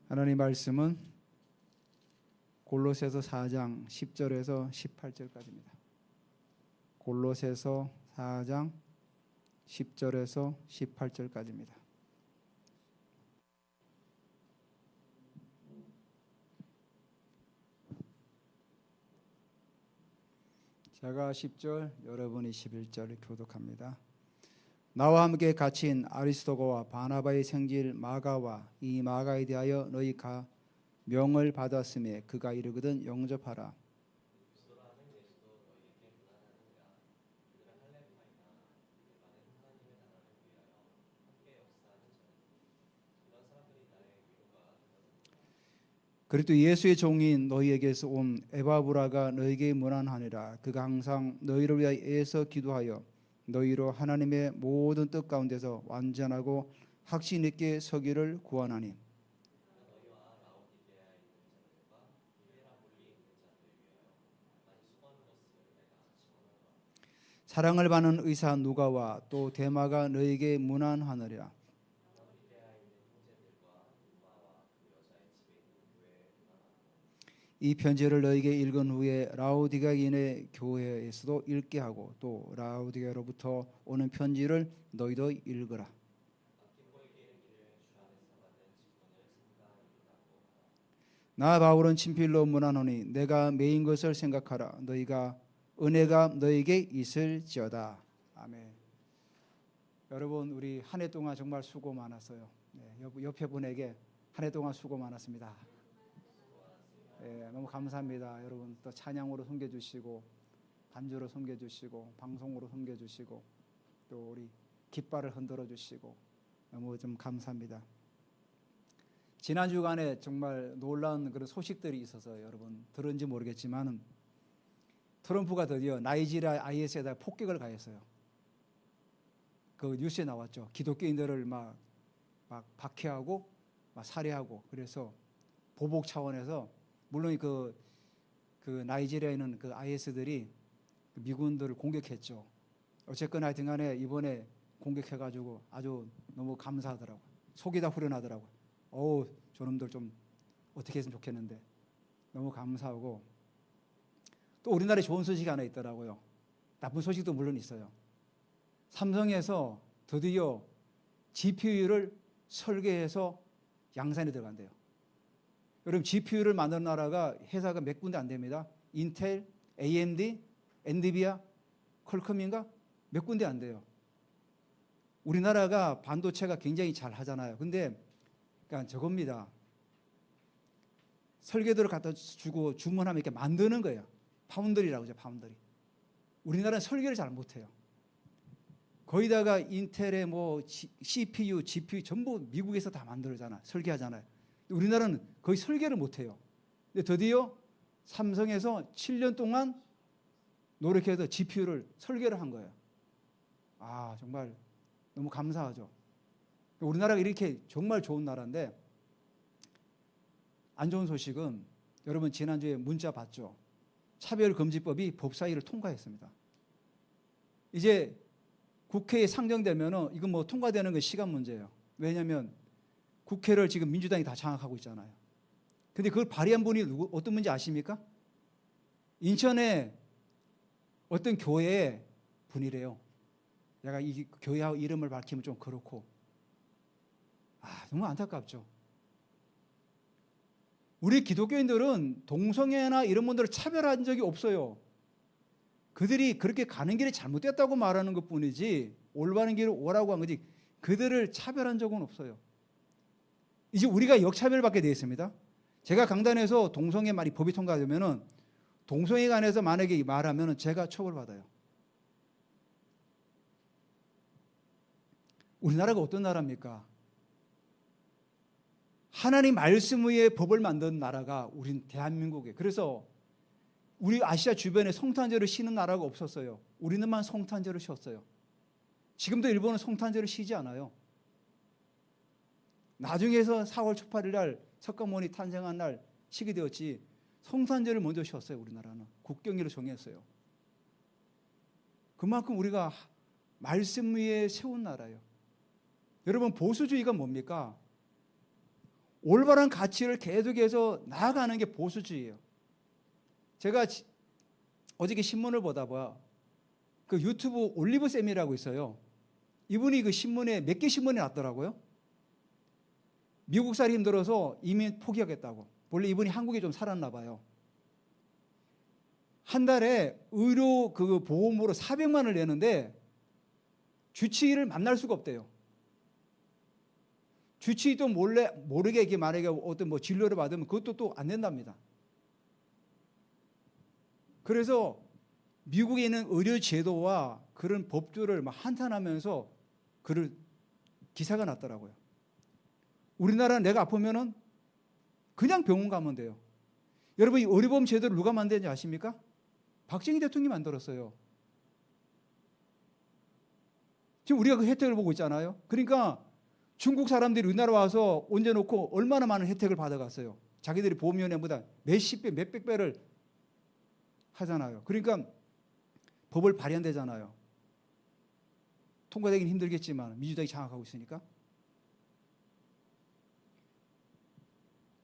하나님 말씀은 골로새서 4장 10절에서 18절까지입니다. 골로새서 4장 10절에서 18절까지입니다. 제가 10절, 여러분이 11절을 교독합니다. 나와 함께 갇힌 아리스도거와 바나바의 생질 마가와 이 마가에 대하여 너희가 명을 받았음에 그가 이르거든 영접하라. 그리스도 예수의 종인 너희에게서 온 에바브라가 너희에게 문안하니라. 그가 항상 너희를 위하여 애써 기도하여 너희로 하나님의 모든 뜻 가운데서 완전하고 확신 있게 서기를 구하나니. 사랑을 받는 의사 누가와 또 데마가 너희에게 문안하느니라. 이 편지를 너희에게 읽은 후에 라오디게아인의 교회에서도 읽게 하고 또 라오디게아로부터 오는 편지를 너희도 읽으라. 나 바울은 친필로 문안하노니 내가 매인 것을 생각하라. 너희가 은혜가 너희에게 있을지어다. 아멘. 여러분, 우리 한 해 동안 정말 수고 많았어요. 옆에 분에게 한 해 동안 수고 많았습니다. 너무 감사합니다. 여러분 또 찬양으로 섬겨주시고 반주로 섬겨주시고 방송으로 섬겨주시고 또 우리 깃발을 흔들어주시고 너무 좀 감사합니다. 지난 주간에 정말 놀라운 그런 소식들이 있어서 여러분 들은지 모르겠지만 트럼프가 드디어 나이지리아 IS에다 폭격을 가했어요. 그 뉴스에 나왔죠. 기독교인들을 막 박해하고 막 살해하고 그래서 보복 차원에서 물론 그 나이지리아에 있는 그 IS들이 미군들을 공격했죠. 어쨌거나 하여튼간에 이번에 공격해가지고 아주 너무 감사하더라고요. 속이 다 후련하더라고요. 저놈들 좀 어떻게 했으면 좋겠는데 너무 감사하고 또 우리나라에 좋은 소식이 하나 있더라고요. 나쁜 소식도 물론 있어요. 삼성에서 드디어 GPU를 설계해서 양산에 들어간대요. 여러분 GPU를 만드는 나라가 회사가 몇 군데 안 됩니다. 인텔, AMD, 엔비디아, 퀄컴인가 몇 군데 안 돼요. 우리나라가 반도체가 굉장히 잘 하잖아요. 근데 그러니까 저겁니다. 설계도를 갖다 주고 주문하면 이렇게 만드는 거예요. 파운드리라고 하죠. 파운드리. 우리나라는 설계를 잘 못해요. 거기다가 인텔의 뭐 CPU, GPU 전부 미국에서 다 만들잖아. 설계하잖아요. 우리나라는 거의 설계를 못해요. 근데 드디어 삼성에서 7년 동안 노력해서 GPU를 설계를 한 거예요. 정말 너무 감사하죠. 우리나라가 이렇게 정말 좋은 나라인데 안 좋은 소식은 여러분 지난주에 문자 봤죠. 차별금지법이 법사위를 통과했습니다. 이제 국회에 상정되면 이건 뭐 통과되는 건 시간 문제예요. 왜냐하면 국회를 지금 민주당이 다 장악하고 있잖아요. 근데 그걸 발의한 분이 어떤 분인지 아십니까? 인천에 어떤 교회의 분이래요. 내가 이 교회하고 이름을 밝히면 좀 그렇고. 너무 안타깝죠. 우리 기독교인들은 동성애나 이런 분들을 차별한 적이 없어요. 그들이 그렇게 가는 길이 잘못됐다고 말하는 것뿐이지 올바른 길을 오라고 한 거지 그들을 차별한 적은 없어요. 이제 우리가 역차별받게 되어 있습니다. 제가 강단에서 동성애 말이 법이 통과되면은 동성애에 관해서 만약에 말하면은 제가 처벌받아요. 우리나라가 어떤 나라입니까? 하나님 말씀 위에 법을 만든 나라가 우린 대한민국이에요. 그래서 우리 아시아 주변에 성탄절을 쉬는 나라가 없었어요. 우리는만 성탄절을 쉬었어요. 지금도 일본은 성탄절을 쉬지 않아요. 나중에서 4월 18일 날 석가모니 탄생한 날 쉬게 되었지 성탄절을 먼저 쉬었어요. 우리나라는 국경일을 정했어요. 그만큼 우리가 말씀 위에 세운 나라예요. 여러분 보수주의가 뭡니까? 올바른 가치를 계속해서 나아가는 게 보수주의예요. 제가 어저께 신문을 보다 그 유튜브 올리브쌤이라고 있어요. 이분이 그 신문에 몇 개 신문이 났더라고요. 미국 살이 힘들어서 이민 포기하겠다고. 원래 이분이 한국에 좀 살았나 봐요. 한 달에 의료 그 보험으로 400만 원을 내는데 주치의를 만날 수가 없대요. 주치의도 모르게 이게 만약에 어떤 뭐 진료를 받으면 그것도 또 안 된답니다. 그래서 미국에 있는 의료 제도와 그런 법규를 막 한탄하면서 그를 기사가 났더라고요. 우리나라는 내가 아프면은 그냥 병원 가면 돼요. 여러분, 이 의료보험 제도를 누가 만드는지 아십니까? 박정희 대통령이 만들었어요. 지금 우리가 그 혜택을 보고 있잖아요. 그러니까 중국 사람들이 우리나라 와서 얹어놓고 얼마나 많은 혜택을 받아갔어요. 자기들이 보험료보다 몇십 배, 몇백 배를 하잖아요. 그러니까 법을 발현되잖아요. 통과되기는 힘들겠지만 민주당이 장악하고 있으니까.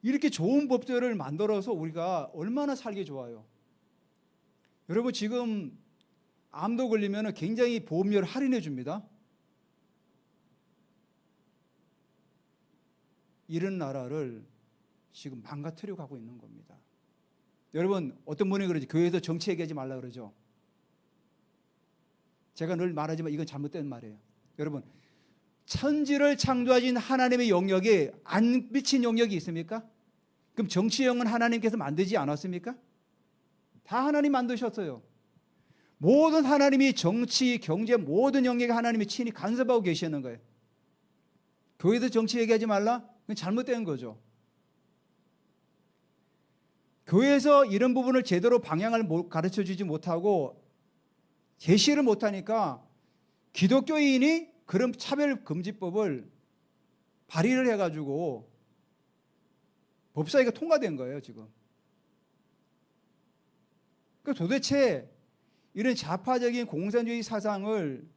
이렇게 좋은 법들을 만들어서 우리가 얼마나 살기 좋아요. 여러분, 지금 암도 걸리면 굉장히 보험료를 할인해 줍니다. 이런 나라를 지금 망가뜨려 가고 있는 겁니다. 여러분, 어떤 분이 그러지, 교회에서 정치 얘기하지 말라 그러죠. 제가 늘 말하지만 이건 잘못된 말이에요. 여러분, 천지를 창조하신 하나님의 영역에 안 미친 영역이 있습니까? 그럼 정치 영역은 하나님께서 만들지 않았습니까? 다 하나님 만드셨어요. 모든 하나님이 정치, 경제 모든 영역에 하나님이 친히 간섭하고 계시는 거예요. 교회에서 정치 얘기하지 말라? 그건 잘못된 거죠. 교회에서 이런 부분을 제대로 방향을 가르쳐 주지 못하고 제시를 못하니까 기독교인이 그런 차별금지법을 발의를 해가지고 법사위가 통과된 거예요, 지금. 그러니까 도대체 이런 좌파적인 공산주의 사상을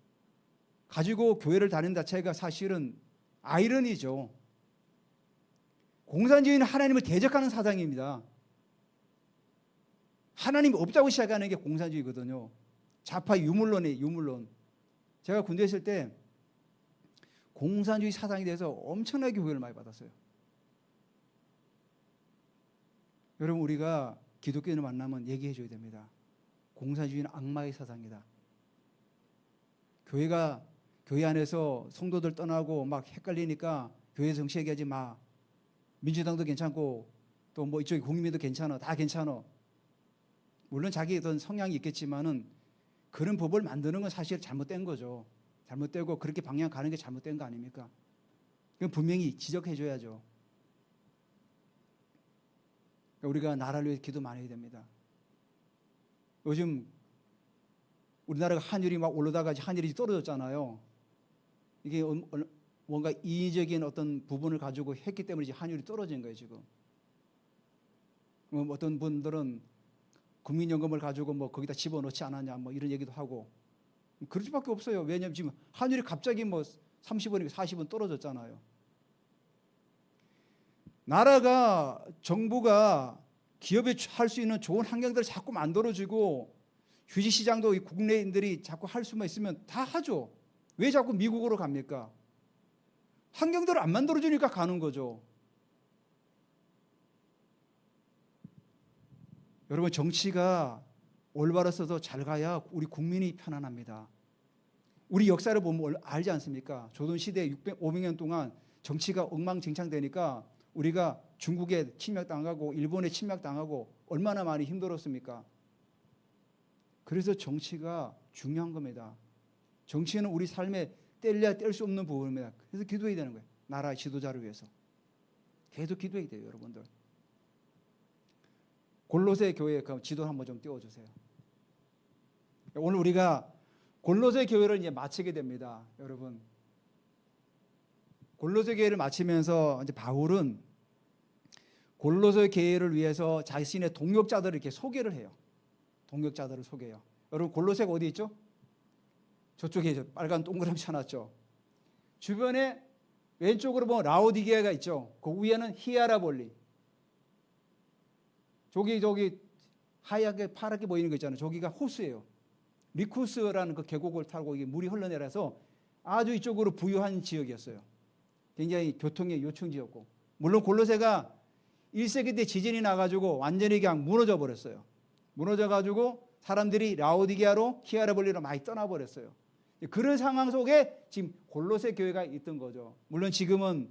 가지고 교회를 다니는 자체가 사실은 아이러니죠. 공산주의는 하나님을 대적하는 사상입니다. 하나님이 없다고 시작하는 게 공산주의거든요. 좌파 유물론이에요, 유물론. 제가 군대에 있을 때 공산주의 사상에 대해서 엄청나게 교육을 많이 받았어요. 여러분, 우리가 기독교인을 만나면 얘기해 줘야 됩니다. 공산주의는 악마의 사상이다. 교회 안에서 성도들 떠나고 막 헷갈리니까 교회 정치 얘기하지 마. 민주당도 괜찮고 또 뭐 이쪽에 국민도 괜찮아. 다 괜찮아. 물론 자기 어떤 성향이 있겠지만은 그런 법을 만드는 건 사실 잘못된 거죠. 잘못되고 그렇게 방향 가는 게 잘못된 거 아닙니까? 그건 분명히 지적해 줘야죠. 우리가 나라를 위해 기도 많이 해야 됩니다. 요즘 우리나라가 환율이 막 올라다가 환율이 떨어졌잖아요. 이게 뭔가 인위적인 어떤 부분을 가지고 했기 때문에 환율이 떨어진 거예요, 지금. 어떤 분들은 국민연금을 가지고 뭐 거기다 집어넣지 않았냐 뭐 이런 얘기도 하고 그럴 수밖에 없어요. 왜냐하면 지금 환율이 갑자기 뭐 30원이고 40원 떨어졌잖아요. 나라가, 정부가 기업에 할 수 있는 좋은 환경들을 자꾸 만들어주고 휴지시장도 국내인들이 자꾸 할 수만 있으면 다 하죠. 왜 자꾸 미국으로 갑니까? 환경들을 안 만들어주니까 가는 거죠. 여러분, 정치가 올바라서도 잘 가야 우리 국민이 편안합니다. 우리 역사를 보면 알지 않습니까? 조선시대 500년 동안 정치가 엉망진창되니까 우리가 중국에 침략당하고 일본에 침략당하고 얼마나 많이 힘들었습니까? 그래서 정치가 중요한 겁니다. 정치는 우리 삶에 뗄래야 뗄 수 없는 부분입니다. 그래서 기도해야 되는 거예요. 나라의 지도자를 위해서. 계속 기도해야 돼요, 여러분들. 골로새 교회 지도 한번 좀 띄워주세요. 오늘 우리가 골로새 교회를 이제 마치게 됩니다, 여러분. 골로새 교회를 마치면서 이제 바울은 골로새 교회를 위해서 자신의 동역자들을 이렇게 소개를 해요. 동역자들을 소개해요. 여러분, 골로새가 어디 있죠? 저쪽에 빨간 동그라미 쳐놨죠. 주변에 왼쪽으로 보면 라오디게아가 있죠. 그 위에는 히에라볼리. 저기 하얗게 파랗게 보이는 거 있잖아요. 저기가 호수예요. 리쿠스라는 그 계곡을 타고 이게 물이 흘러내려서 아주 이쪽으로 부유한 지역이었어요. 굉장히 교통의 요충지였고, 물론 골로새가 1세기 때 지진이 나가지고 완전히 그냥 무너져 버렸어요. 무너져가지고 사람들이 라오디게아로 히에라볼리로 많이 떠나버렸어요. 그런 상황 속에 지금 골로새 교회가 있던 거죠. 물론 지금은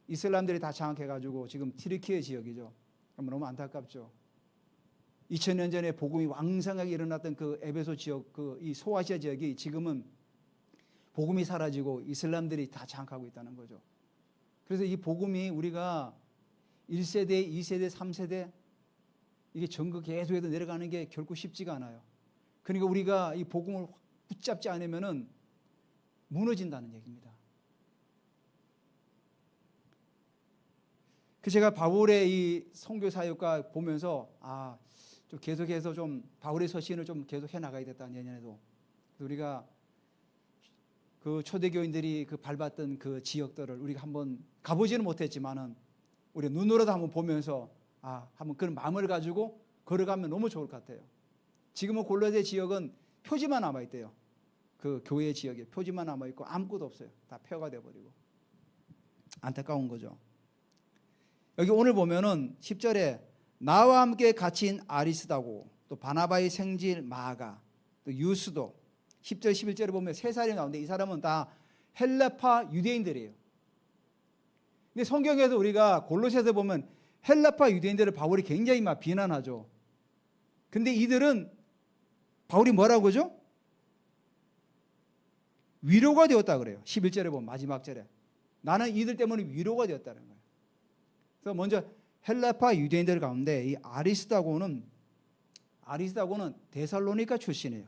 이슬람들이 다 장악해가지고 지금 튀르키예 지역이죠. 너무 안타깝죠. 2000년 전에 복음이 왕성하게 일어났던 그 에베소 지역, 그 이 소아시아 지역이 지금은 복음이 사라지고 이슬람들이 다 장악하고 있다는 거죠. 그래서 이 복음이 우리가 1세대, 2세대, 3세대 이게 전국 계속해서 내려가는 게 결코 쉽지가 않아요. 그러니까 우리가 이 복음을 붙잡지 않으면은 무너진다는 얘기입니다. 그 제가 바울의 이 선교 사역과 보면서 좀 계속해서 좀 바울의 서신을 좀 계속 해 나가야 됐다. 내년에도 우리가 그 초대교인들이 그 밟았던 그 지역들을 우리가 한번 가보지는 못했지만은 우리 눈으로도 한번 보면서 한번 그런 마음을 가지고 걸어가면 너무 좋을 것 같아요. 지금은 골로새 지역은 표지만 남아 있대요. 그 교회 지역에 표지만 남아 있고 아무것도 없어요. 다 폐허가 돼 버리고 안타까운 거죠. 여기 오늘 보면은 10절에 나와 함께 갇힌 아리스다고, 또 바나바의 생질 마가, 또 유스도, 10절 11절에 보면 세 사람이 나오는데 이 사람은 다 헬라파 유대인들이에요. 근데 성경에서 우리가 골로새에서 보면 헬라파 유대인들을 바울이 굉장히 막 비난하죠. 근데 이들은 바울이 뭐라고 하죠? 위로가 되었다 그래요. 11절에 보면 마지막 절에 나는 이들 때문에 위로가 되었다는 거예요. 그래서 먼저 헬라파 유대인들 가운데 이 아리스다고는 데살로니가 출신이에요.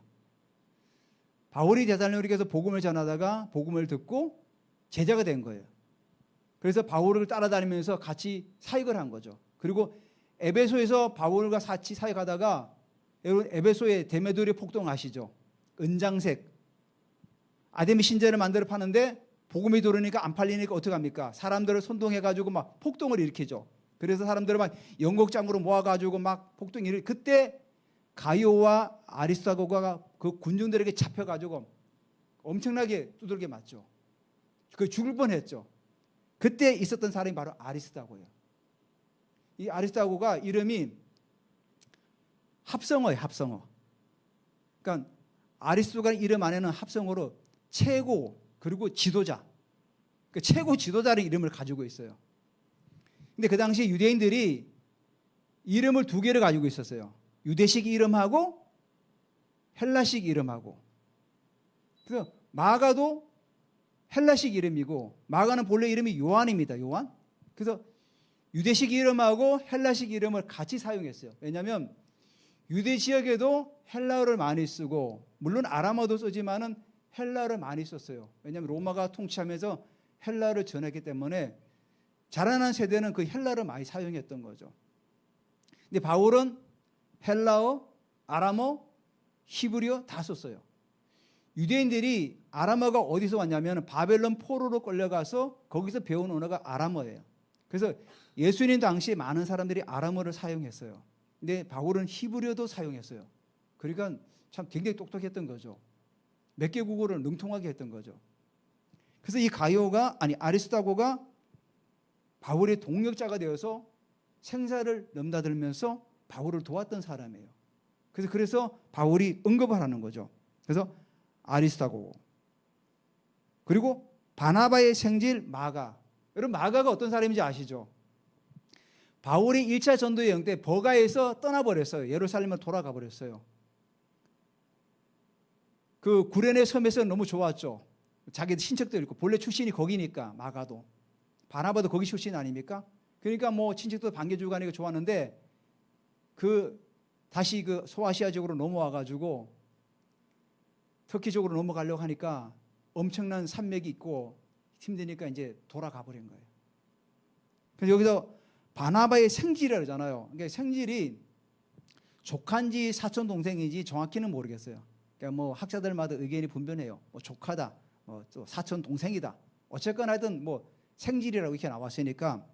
바울이 데살로니가에서 복음을 전하다가 복음을 듣고 제자가 된 거예요. 그래서 바울을 따라다니면서 같이 사역을 한 거죠. 그리고 에베소에서 바울과 같이 사역하다가, 여러분 에베소의 데메도리 폭동 아시죠? 은장색 아데미 신전을 만들어 파는데 복음이 들어오니까 안 팔리니까 어떻게 합니까? 사람들을 선동해가지고 막 폭동을 일으키죠. 그래서 사람들을 막 연극장으로 모아가지고 막 폭동을 일으키고, 그때 가이오와 아리스다고가 그 군중들에게 잡혀가지고 엄청나게 두들겨 맞죠. 그 죽을 뻔했죠. 그때 있었던 사람이 바로 아리스다고예요. 이 아리스다고가 이름이 합성어예요. 합성어. 그러니까 아리스도가 이름 안에는 합성어로 최고 그리고 지도자, 그러니까 최고 지도자의 이름을 가지고 있어요. 근데 그 당시 유대인들이 이름을 두 개를 가지고 있었어요. 유대식 이름하고 헬라식 이름하고. 그래서 마가도 헬라식 이름이고, 마가는 본래 이름이 요한입니다. 요한. 그래서 유대식 이름하고 헬라식 이름을 같이 사용했어요. 왜냐하면 유대 지역에도 헬라어를 많이 쓰고, 물론 아람어도 쓰지만은 헬라어를 많이 썼어요. 왜냐하면 로마가 통치하면서 헬라어를 전했기 때문에 자라난 세대는 그 헬라어를 많이 사용했던 거죠. 근데 바울은 헬라어, 아람어, 히브리어 다 썼어요. 유대인들이 아람어가 어디서 왔냐면 바벨론 포로로 끌려가서 거기서 배운 언어가 아람어예요. 그래서 예수님 당시에 많은 사람들이 아람어를 사용했어요. 근데 바울은 히브리어도 사용했어요. 그러니까 참 굉장히 똑똑했던 거죠. 몇 개 국어를 능통하게 했던 거죠. 그래서 이 아리스다고가 바울의 동력자가 되어서 생사를 넘나들면서 바울을 도왔던 사람이에요. 그래서 바울이 언급을 하는 거죠. 그래서 아리스다고, 그리고 바나바의 생질 마가. 여러분 마가가 어떤 사람인지 아시죠? 바울이 1차 전도 여행 때 버가에서 떠나버렸어요. 예루살렘을 돌아가 버렸어요. 그 구레네 섬에서 너무 좋았죠. 자기 친척도 있고, 본래 출신이 거기니까. 마가도, 바나바도 거기 출신 아닙니까? 그러니까 뭐 친척도 반겨주고 하니까 좋았는데, 다시 그 소아시아 쪽으로 넘어와가지고 터키 쪽으로 넘어가려고 하니까 엄청난 산맥이 있고 힘드니까 이제 돌아가 버린 거예요. 그래서 여기서 바나바의 생질이라고 하잖아요. 그러니까 생질이 조카인지 사촌 동생인지 정확히는 모르겠어요. 그러니까 뭐 학자들마다 의견이 분분해요. 뭐 조카다, 또 사촌 동생이다. 어쨌거나 하여튼 뭐 생질이라고 이렇게 나왔으니까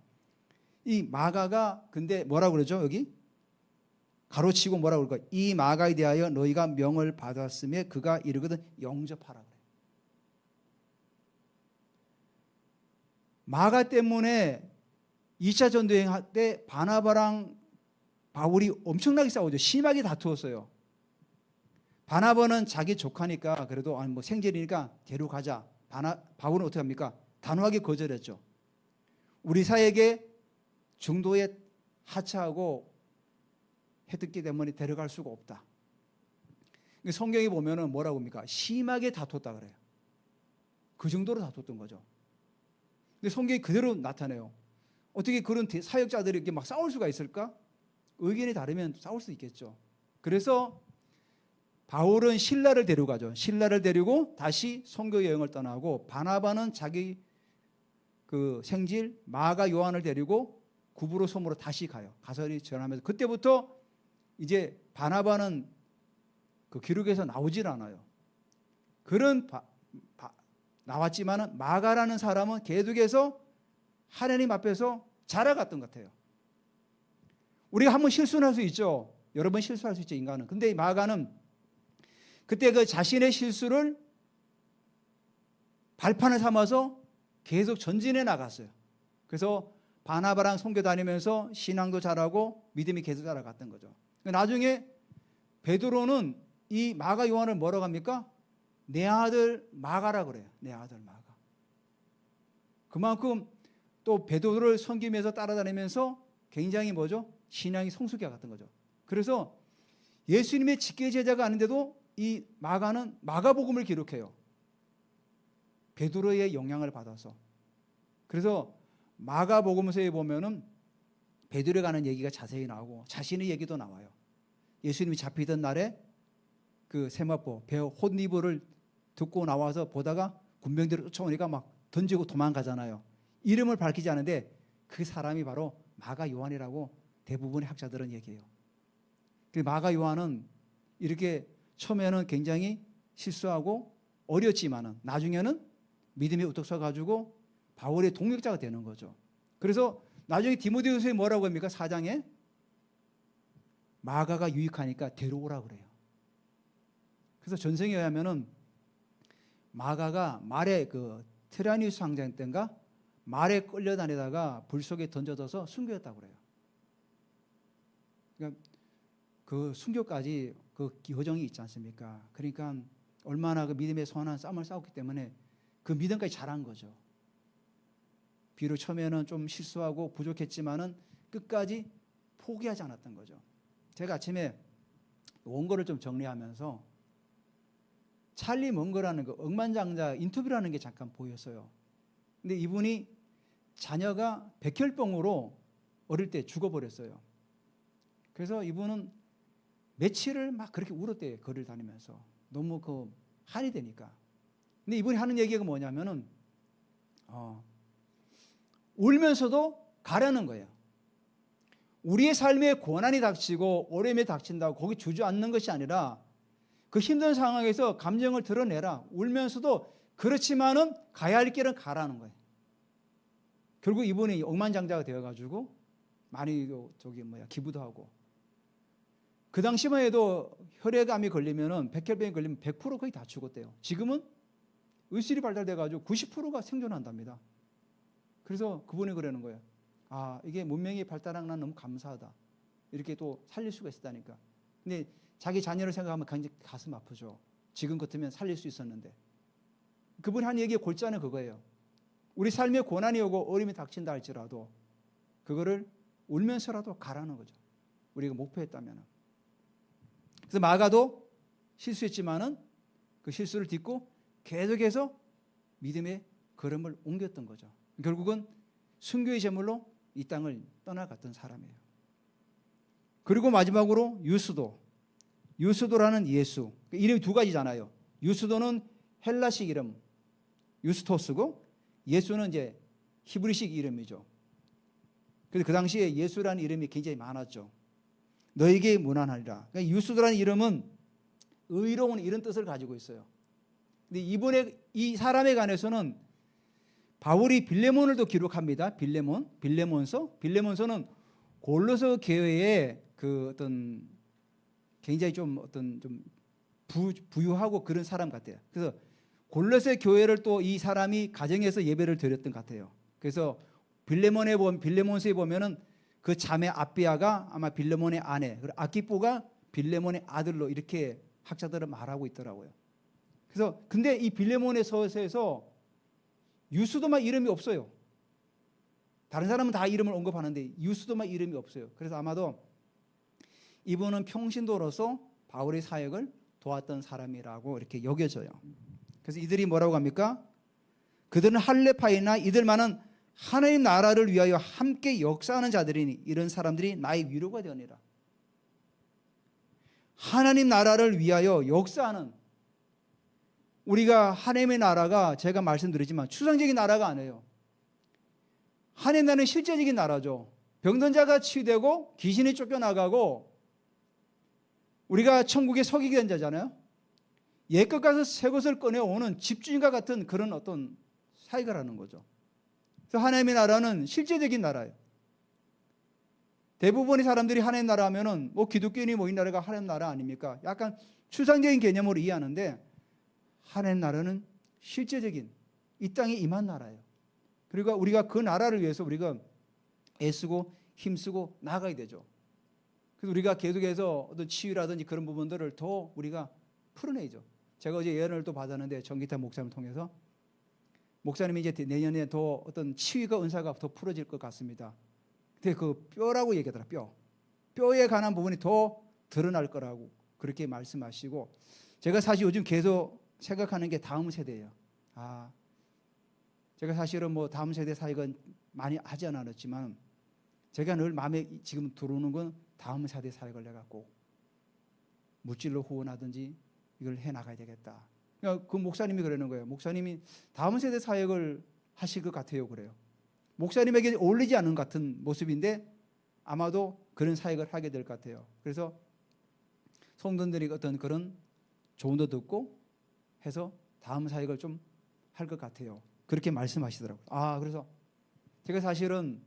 이 마가가 근데 뭐라고 그러죠? 여기 가로치고 뭐라고 그럴까? 이 마가에 대하여 너희가 명을 받았으며 그가 이르거든 영접하라 그래. 마가 때문에 2차 전도여행 할 때 바나바랑 바울이 엄청나게 싸우죠. 심하게 다투었어요. 바나바는 자기 조카니까 그래도 아니 뭐 생질이니까 데려가자. 바울은 어떻게 합니까? 단호하게 거절했죠. 우리 사에게 중도에 하차하고 해듣기 때문에 데려갈 수가 없다. 성경에 보면은 뭐라고 합니까? 심하게 다퉜다 그래요. 그 정도로 다퉜던 거죠. 근데 성경이 그대로 나타내요. 어떻게 그런 사역자들이 이렇게 막 싸울 수가 있을까? 의견이 다르면 싸울 수 있겠죠. 그래서 바울은 실라를 데려가죠. 실라를 데리고 다시 선교 여행을 떠나고 바나바는 자기 그 생질 마가 요한을 데리고 구브로 섬으로 다시 가요. 가서 전하면서 그때부터 이제 바나바는 그 기록에서 나오질 않아요. 그런 나왔지만은 마가라는 사람은 계속해서 하나님 앞에서 자라갔던 것 같아요. 우리가 한번 실수는 할 수 있죠. 여러 번 실수할 수 있죠, 인간은. 근데 마가는 그때 그 자신의 실수를 발판을 삼아서 계속 전진해 나갔어요. 그래서 바나바랑 선교 다니면서 신앙도 잘하고 믿음이 계속 자라갔던 거죠. 나중에 베드로는 이 마가 요한을 뭐라고 합니까? 내 아들 마가라 그래요. 내 아들 마가. 그만큼 또 베드로를 섬기면서 따라다니면서 굉장히 뭐죠? 신앙이 성숙해 갔던 거죠. 그래서 예수님의 직계 제자가 아닌데도 이 마가는 마가복음을 기록해요. 베드로의 영향을 받아서. 그래서 마가복음서에 보면은 베드로에 가는 얘기가 자세히 나오고 자신의 얘기도 나와요. 예수님이 잡히던 날에 그 세마포 배 혼입을 듣고 나와서 보다가 군병들이 쫓아오니까 막 던지고 도망가잖아요. 이름을 밝히지 않은데 그 사람이 바로 마가 요한이라고 대부분의 학자들은 얘기해요. 그 마가 요한은 이렇게 처음에는 굉장히 실수하고 어렸지만은 나중에는 믿음이 우뚝 서가지고 바울의 동력자가 되는 거죠. 그래서 나중에 디모데후서에 뭐라고 합니까? 4장에 마가가 유익하니까 데려오라 그래요. 그래서 전생에 의하면은 마가가 말에 그 트라니우스 항쟁 때인가 말에 끌려다니다가 불 속에 던져져서 순교했다고 그래요. 그러니까 그 순교까지 그 여정이 있지 않습니까? 그러니까 얼마나 그 믿음의 선한 싸움을 싸웠기 때문에 그 믿음까지 자란 거죠. 비록 처음에는 좀 실수하고 부족했지만은 끝까지 포기하지 않았던 거죠. 제가 아침에 원고를 좀 정리하면서 찰리 먼거라는 그 억만장자 인터뷰라는 게 잠깐 보였어요. 근데 이분이 자녀가 백혈병으로 어릴 때 죽어버렸어요. 그래서 이분은 며칠을 막 그렇게 울었대요. 거리를 다니면서. 너무 그 한이 되니까. 근데 이분이 하는 얘기가 뭐냐면은 울면서도 가라는 거예요. 우리의 삶에 고난이 닥치고 어려움이 닥친다고 거기 주저앉는 것이 아니라 그 힘든 상황에서 감정을 드러내라. 울면서도 그렇지만은 가야 할 길은 가라는 거예요. 결국 이분이 억만장자가 되어가지고 많이 기부도 하고. 그 당시만 해도 혈액암이 걸리면은 백혈병이 걸리면 100% 거의 다 죽었대요. 지금은 의술이 발달돼가지고 90%가 생존한답니다. 그래서 그분이 그러는 거예요. 아, 이게 문명이 발달한 난 너무 감사하다. 이렇게 또 살릴 수가 있다니까. 근데 자기 자녀를 생각하면 굉장히 가슴 아프죠. 지금 같으면 살릴 수 있었는데. 그분이 한 얘기의 골자는 그거예요. 우리 삶에 고난이 오고 어려움이 닥친다 할지라도 그거를 울면서라도 가라는 거죠. 우리가 목표했다면. 그래서 마가도 실수했지만은 그 실수를 딛고 계속해서 믿음의 걸음을 옮겼던 거죠. 결국은 순교의 제물로 이 땅을 떠나갔던 사람이에요. 그리고 마지막으로 유스도라는 예수. 이름이 두 가지잖아요. 유스도는 헬라식 이름 유스토스고 예수는 이제 히브리식 이름이죠. 그래서 그 당시에 예수라는 이름이 굉장히 많았죠. 너에게 무난하리라. 그러니까 유스도라는 이름은 의로운 이런 뜻을 가지고 있어요. 근데 이분의 이 사람에 관해서는 바울이 빌레몬을도 기록합니다. 빌레몬서는 골로새 교회의 그 어떤 굉장히 좀 부유하고 그런 사람 같아요. 그래서 골로새 교회를 또 이 사람이 가정에서 예배를 드렸던 것 같아요. 그래서 빌레몬서에 보면은 그 자매 아비아가 아마 빌레몬의 아내, 그리고 아키뽀가 빌레몬의 아들로 이렇게 학자들은 말하고 있더라고요. 그래서 근데 이 빌레몬의 서서에서 유수도만 이름이 없어요. 다른 사람은 다 이름을 언급하는데 유수도만 이름이 없어요. 그래서 아마도 이분은 평신도로서 바울의 사역을 도왔던 사람이라고 이렇게 여겨져요. 그래서 이들이 뭐라고 합니까? 그들은 할례파이나 이들만은 하나님 나라를 위하여 함께 역사하는 자들이니 이런 사람들이 나의 위로가 되었느니라. 하나님 나라를 위하여 역사하는, 우리가 하나님의 나라가 제가 말씀드리지만 추상적인 나라가 아니에요. 하나님 나라는 실제적인 나라죠. 병든 자가 치유되고 귀신이 쫓겨나가고 우리가 천국에 서기게 된 자잖아요. 옛것 가서 새 것을 꺼내오는 집주인과 같은 그런 어떤 사이가라는 거죠. 그래서 하나님의 나라는 실제적인 나라예요. 대부분의 사람들이 하나님 나라 하면은 뭐 기독교인이 모인 나라가 하나님 나라 아닙니까? 약간 추상적인 개념으로 이해하는데 하나님 나라는 실제적인 이 땅에 임한 나라예요. 그리고 우리가 그 나라를 위해서 우리가 애쓰고 힘쓰고 나아가야 되죠. 그래서 우리가 계속해서 어떤 치유라든지 그런 부분들을 더 우리가 풀어내죠. 제가 어제 예언을 또 받았는데 정기타 목사님을 통해서 목사님이 이제 내년에 더 어떤 치유가 은사가 더 풀어질 것 같습니다. 근데 그 뼈라고 얘기하더라. 뼈에 관한 부분이 더 드러날 거라고 그렇게 말씀하시고, 제가 사실 요즘 계속 생각하는 게 다음 세대예요. 제가 사실은 뭐 다음 세대 사역은 많이 하지 않았지만 제가 늘 마음에 지금 들어오는 건 다음 세대 사역을 내가 꼭 물질로 후원하든지 이걸 해 나가야 되겠다. 그러니까 그 목사님이 그러는 거예요. 목사님이 다음 세대 사역을 하실 것 같아요. 그래요. 목사님에게 어울리지 않은 같은 모습인데 아마도 그런 사역을 하게 될 것 같아요. 그래서 성도들이 어떤 그런 조언도 듣고 해서 다음 사역을 좀 할 것 같아요. 그렇게 말씀하시더라고요. 그래서 제가 사실은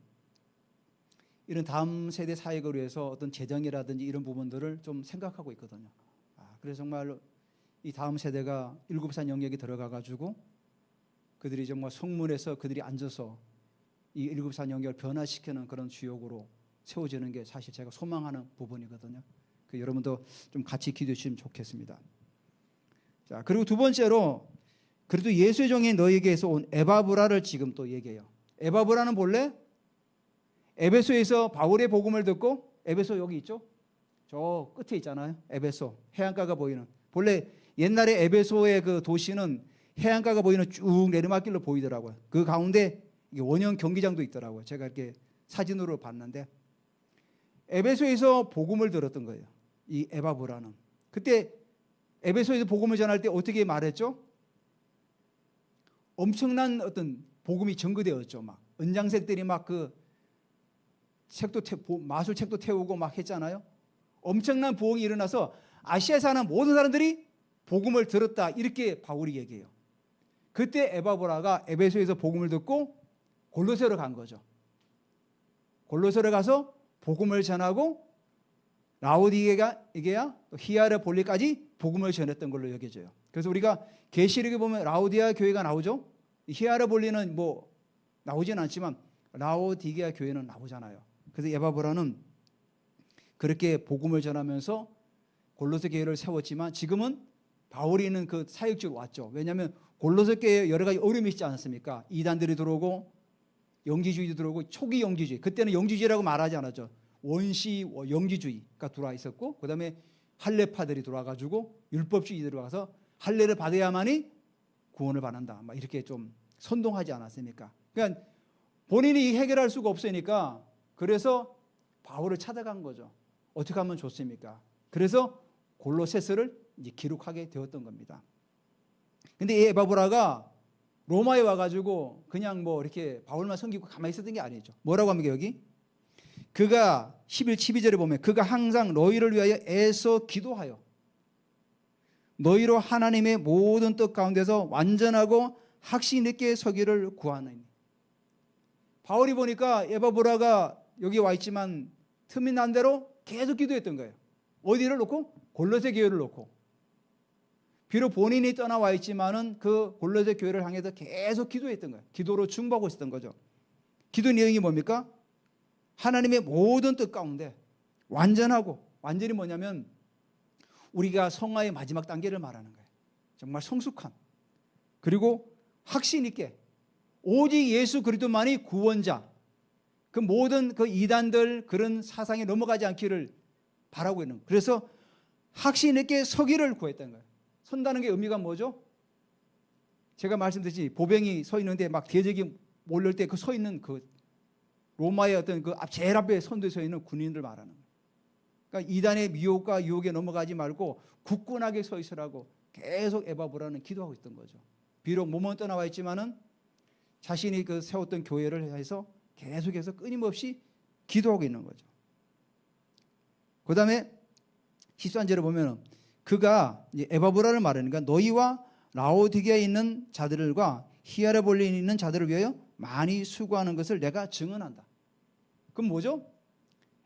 이런 다음 세대 사역을 위해서 어떤 재정이라든지 이런 부분들을 좀 생각하고 있거든요. 그래서 정말 이 다음 세대가 일곱산 영역에 들어가 가지고 그들이 정말 성문에서 그들이 앉아서 이 일곱산 영역을 변화시키는 그런 주역으로 세워지는 게 사실 제가 소망하는 부분이거든요. 여러분도 좀 같이 기도해 주시면 좋겠습니다. 자, 그리고 두 번째로 그래도 예수의 종이 너희에게서 온 에바브라를 지금 또 얘기해요. 에바브라는 본래 에베소에서 바울의 복음을 듣고, 에베소 여기 있죠? 저 끝에 있잖아요. 에베소 해안가가 보이는, 본래 옛날에 에베소의 그 도시는 해안가가 보이는 쭉 내리막길로 보이더라고요. 그 가운데 원형 경기장도 있더라고요. 제가 이렇게 사진으로 봤는데 에베소에서 복음을 들었던 거예요. 이 에바브라는. 그때 에베소에서 복음을 전할 때 어떻게 말했죠? 엄청난 어떤 복음이 전거되었죠. 막 은장색들이 막 그 마술책도 태우고 막 했잖아요. 엄청난 부흥이 일어나서 아시아에 사는 모든 사람들이 복음을 들었다, 이렇게 바울이 얘기해요. 그때 에바브라가 에베소에서 복음을 듣고 골로새로 간 거죠. 골로새로 가서 복음을 전하고 라오디게야 히아라볼리까지 복음을 전했던 걸로 여겨져요. 그래서 우리가 계시록에 보면 라오디게아 교회가 나오죠. 히아라볼리는 뭐 나오지는 않지만 라오디게아 교회는 나오잖아요. 그래서 에바브라는 그렇게 복음을 전하면서 골로새 교회를 세웠지만 지금은 바울이 있는 그 사역지로 왔죠. 왜냐하면 골로새 교회에 여러 가지 어려움이 있지 않았습니까? 이단들이 들어오고 영지주의도 들어오고, 초기 영지주의, 그때는 영지주의라고 말하지 않았죠. 원시 영지주의가 들어와 있었고, 그 다음에 할례파들이 들어와가지고 율법주의 들어와서 할례를 받아야만이 구원을 받는다, 막 이렇게 좀 선동하지 않았습니까? 그러니까 본인이 해결할 수가 없으니까 그래서 바울을 찾아간 거죠. 어떻게 하면 좋습니까? 그래서 골로새서를 이제 기록하게 되었던 겁니다. 근데 이 에바브라가 로마에 와가지고 그냥 뭐 이렇게 바울만 섬기고 가만히 있었던 게 아니죠. 뭐라고 합니까 여기? 그가 12절에 보면 그가 항상 너희를 위하여 애써 기도하여 너희로 하나님의 모든 뜻 가운데서 완전하고 확신 있게 서기를 구하나니. 바울이 보니까 에바브라가 여기 와 있지만 틈이 난 대로 계속 기도했던 거예요. 어디를 놓고? 골로새 교회를 놓고. 비록 본인이 떠나와 있지만은 그 골로새 교회를 향해서 계속 기도했던 거예요. 기도로 중보하고 있었던 거죠. 기도 내용이 뭡니까? 하나님의 모든 뜻 가운데 완전히 뭐냐면 우리가 성화의 마지막 단계를 말하는 거예요. 정말 성숙한, 그리고 확신 있게 오직 예수 그리스도만이 구원자, 그 모든 그 이단들 그런 사상에 넘어가지 않기를 바라고 있는 거예요. 그래서 확신 있게 서기를 구했던 거예요. 선다는 게 의미가 뭐죠? 제가 말씀드렸듯이 보병이 서 있는데 막 대적이 몰릴 때 그 서 있는 그 로마의 어떤 그 제일 앞에 선두에 서 있는 군인들 말하는 거예요. 그러니까 이단의 미혹과 유혹에 넘어가지 말고 굳건하게 서 있으라고 계속 에바브라는 기도하고 있던 거죠. 비록 몸은 떠나와 있지만은 자신이 그 세웠던 교회를 해서 계속해서 끊임없이 기도하고 있는 거죠. 그 다음에 13절에 보면 그가 에바브라를 말하니까 너희와 라오디게아에 있는 자들과 히에라볼리에 있는 자들을 위하여 많이 수고하는 것을 내가 증언한다. 그럼 뭐죠?